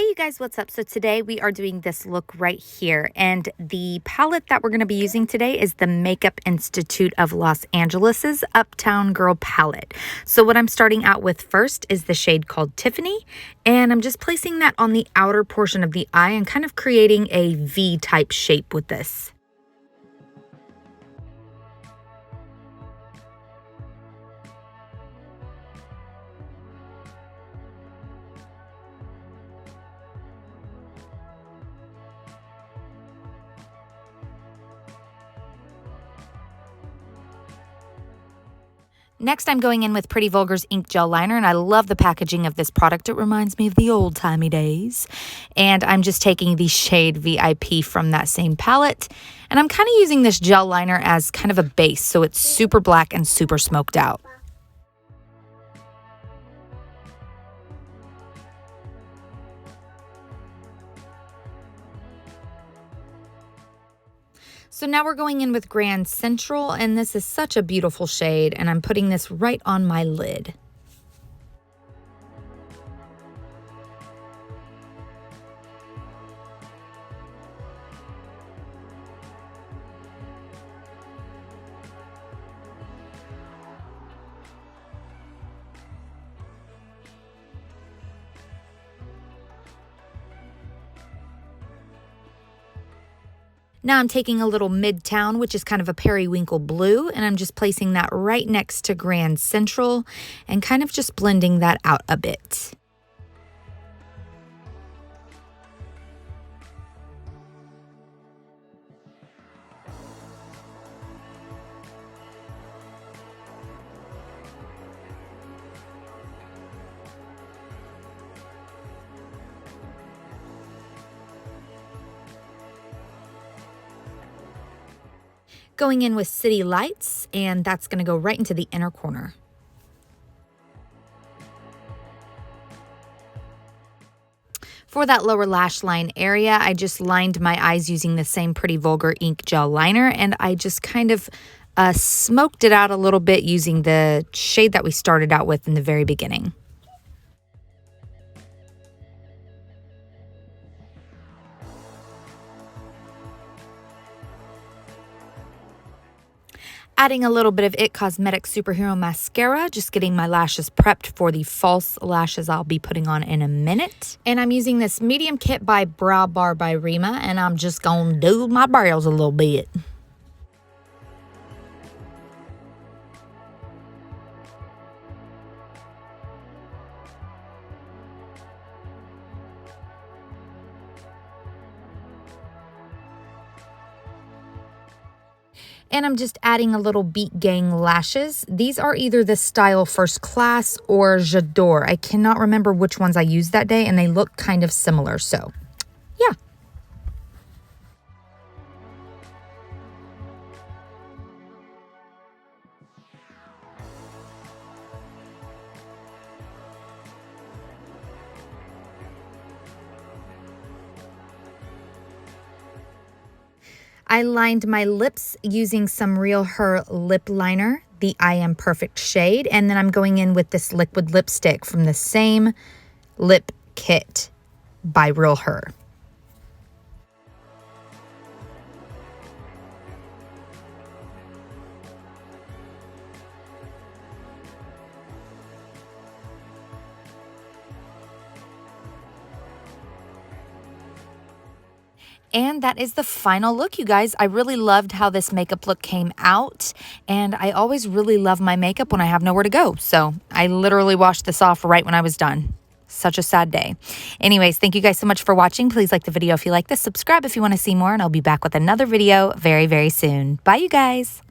you guys, what's up? So today we are doing this look right here, and the palette that we're going to be using today is the Makeup Institute of Los Angeles's Uptown Girl palette. So what I'm starting out with first is the shade called Tiffany, and I'm just placing that on the outer portion of the eye and kind of creating a V type shape with this. Next, I'm going in with Pretty Vulgar's Ink Gel Liner, and I love the packaging of this product. It reminds me of the old-timey days. And I'm just taking the shade VIP from that same palette, and I'm kind of using this gel liner as kind of a base, so it's super black and super smoked out. So now we're going in with Grand Central, and this is such a beautiful shade, and I'm putting this right on my lid. Now I'm taking a little Midtown, which is kind of a periwinkle blue, and I'm just placing that right next to Grand Central and kind of just blending that out a bit. Going in with City Lights, and that's going to go right into the inner corner. For that lower lash line area, I just lined my eyes using the same Pretty Vulgar Ink Gel Liner, and I just kind of smoked it out a little bit using the shade that we started out with in the very beginning. Adding a little bit of It Cosmetics Superhero Mascara, just getting my lashes prepped for the false lashes I'll be putting on in a minute. And I'm using this medium kit by Brow Bar by Rima, and I'm just going to do my brows a little bit. And I'm just adding a little Beat Gang lashes. These are either the style First Class or J'adore. I cannot remember which ones I used that day, and they look kind of similar, so yeah. I lined my lips using some Real Her lip liner, the I Am Perfect shade, and then I'm going in with this liquid lipstick from the same lip kit by Real Her. And that is the final look, you guys. I really loved how this makeup look came out, and I always really love my makeup when I have nowhere to go. So I literally washed this off right when I was done. Such a sad day. Anyways, thank you guys so much for watching. Please like the video if you like this. Subscribe if you want to see more, and I'll be back with another video very, very soon. Bye, you guys.